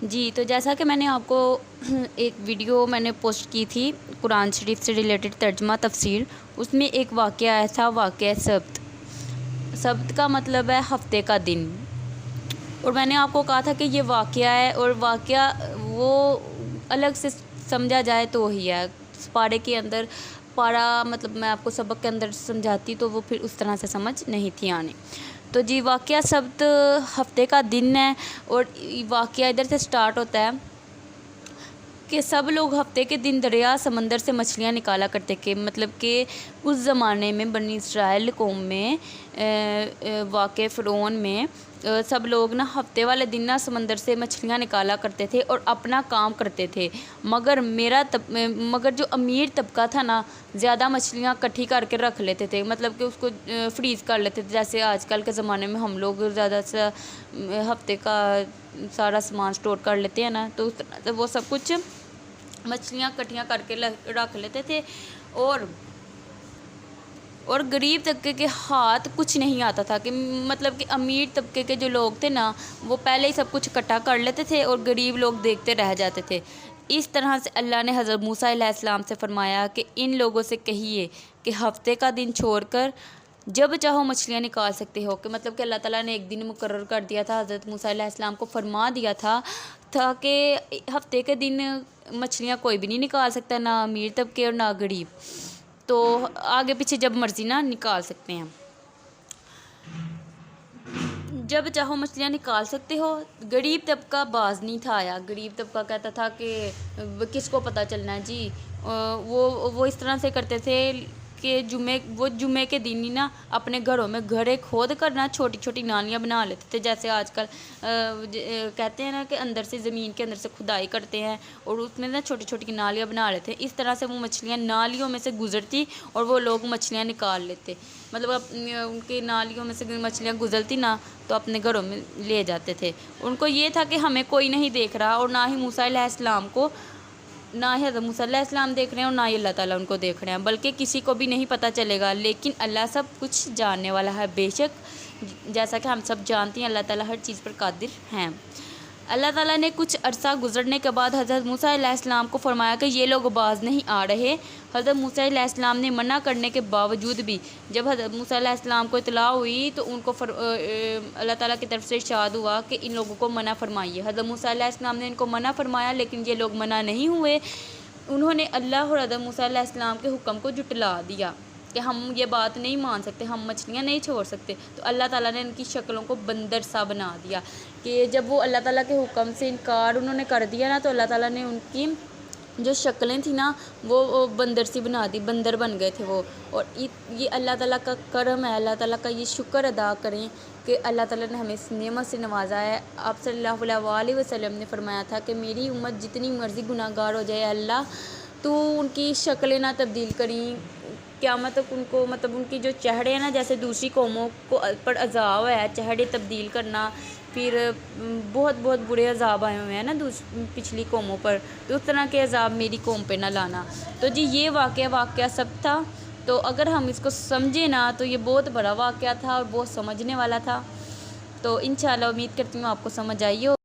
جی تو جیسا کہ میں نے آپ کو ایک ویڈیو میں نے پوسٹ کی تھی قرآن شریف سے ریلیٹڈ ترجمہ تفسیر، اس میں ایک واقعہ آیا تھا، واقعہ سبت۔ سبت کا مطلب ہے ہفتے کا دن، اور میں نے آپ کو کہا تھا کہ یہ واقعہ ہے، اور واقعہ وہ الگ سے سمجھا جائے تو ہی ہے، پارے کے اندر پارا مطلب میں آپ کو سبق کے اندر سمجھاتی تو وہ پھر اس طرح سے سمجھ نہیں تھی آنے۔ تو جی واقعہ سبت ہفتے کا دن ہے، اور واقعہ ادھر سے سٹارٹ ہوتا ہے کہ سب لوگ ہفتے کے دن دریا سمندر سے مچھلیاں نکالا کرتے تھے، مطلب کہ اس زمانے میں بنی اسرائیل قوم میں واقع فرعون میں سب لوگ نا ہفتے والے دن نا سمندر سے مچھلیاں نکالا کرتے تھے اور اپنا کام کرتے تھے، مگر جو امیر طبقہ تھا نا زیادہ مچھلیاں کٹھی کر کے رکھ لیتے تھے، مطلب کہ اس کو فریز کر لیتے تھے، جیسے آج کل کے زمانے میں ہم لوگ زیادہ سے ہفتے کا سارا سامان سٹور کر لیتے ہیں نا، تو اس طرح سے وہ سب کچھ مچھلیاں کٹھیاں کر کے رکھ لیتے تھے، اور غریب طبقے کے ہاتھ کچھ نہیں آتا تھا، کہ مطلب کہ امیر طبقے کے جو لوگ تھے نا وہ پہلے ہی سب کچھ اکٹھا کر لیتے تھے اور غریب لوگ دیکھتے رہ جاتے تھے۔ اس طرح سے اللہ نے حضرت موسیٰ علیہ السلام سے فرمایا کہ ان لوگوں سے کہیے کہ ہفتے کا دن چھوڑ کر جب چاہو مچھلیاں نکال سکتے ہو، کہ مطلب کہ اللہ تعالیٰ نے ایک دن مقرر کر دیا تھا، حضرت موسیٰ علیہ السلام کو فرما دیا تھا کہ ہفتے کے دن مچھلیاں کوئی بھی نہیں نکال سکتا، نہ امیر طبقے اور نہ غریب، تو آگے پیچھے جب مرضی نہ نکال سکتے ہیں، جب چاہو مچھلیاں نکال سکتے ہو۔ غریب طبقہ باز نہیں تھا آیا، غریب طبقہ کہتا تھا کہ کس کو پتہ چلنا ہے جی، وہ اس طرح سے کرتے تھے کہ جمعے کے دن ہی نا اپنے گھروں میں گھڑے کھود کر نا چھوٹی چھوٹی نالیاں بنا لیتے تھے، جیسے آج کل کہتے ہیں نا کہ اندر سے زمین کے اندر سے کھدائی کرتے ہیں اور اس میں نا چھوٹی چھوٹی نالیاں بنا لیتے ہیں، اس طرح سے وہ مچھلیاں نالیوں میں سے گزرتی اور وہ لوگ مچھلیاں نکال لیتے، مطلب ان کے نالیوں میں سے مچھلیاں گزرتی نا تو اپنے گھروں میں لے جاتے تھے۔ ان کو یہ تھا کہ ہمیں کوئی نہیں دیکھ رہا، اور نہ ہی موسیٰ علیہ السلام کو، نہ ہی حضرت موسیٰ علیہ السلام دیکھ رہے ہیں اور نہ ہی اللہ تعالیٰ ان کو دیکھ رہے ہیں، بلکہ کسی کو بھی نہیں پتہ چلے گا، لیکن اللہ سب کچھ جاننے والا ہے، بے شک جیسا کہ ہم سب جانتے ہیں اللہ تعالیٰ ہر چیز پر قادر ہیں۔ اللہ تعالیٰ نے کچھ عرصہ گزرنے کے بعد حضرت موسیٰ علیہ السلام کو فرمایا کہ یہ لوگ باز نہیں آ رہے۔ حضرت موسیٰ علیہ السلام نے منع کرنے کے باوجود بھی جب حضرت موسیٰ علیہ السلام کو اطلاع ہوئی تو ان کو اللہ تعالیٰ کی طرف سے ارشاد ہوا کہ ان لوگوں کو منع فرمائیے۔ حضرت موسیٰ علیہ السلام نے ان کو منع فرمایا، لیکن یہ لوگ منع نہیں ہوئے، انہوں نے اللہ اور حضرت موسیٰ علیہ السلام کے حکم کو جھٹلا دیا کہ ہم یہ بات نہیں مان سکتے، ہم مچھلیاں نہیں چھوڑ سکتے، تو اللہ تعالیٰ نے ان کی شکلوں کو بندر سا بنا دیا، کہ جب وہ اللہ تعالیٰ کے حکم سے انکار انہوں نے کر دیا نا تو اللہ تعالیٰ نے ان کی جو شکلیں تھیں نا وہ بندر سی بنا دی، بندر بن گئے تھے وہ، اور یہ اللہ تعالیٰ کا کرم ہے، اللہ تعالیٰ کا یہ شکر ادا کریں کہ اللہ تعالیٰ نے ہمیں اس نعمت سے نوازا ہے۔ آپ صلی اللہ علیہ وسلم نے فرمایا تھا کہ میری امت جتنی مرضی گناہ گار ہو جائے اللہ تو ان کی شکلیں نہ تبدیل کریں، قیامت تک ان کو مطلب ان کی جو چہرے ہیں نا، جیسے دوسری قوموں کو پر عذاب ہے چہرے تبدیل کرنا، پھر بہت بہت برے عذاب آئے ہوئے ہیں نا پچھلی قوموں پر، تو اس طرح کے عذاب میری قوم پہ نہ لانا۔ تو جی یہ واقعہ سب تھا، تو اگر ہم اس کو سمجھیں نا تو یہ بہت بڑا واقعہ تھا اور بہت سمجھنے والا تھا، تو انشاءاللہ امید کرتی ہوں آپ کو سمجھ آئی ہو۔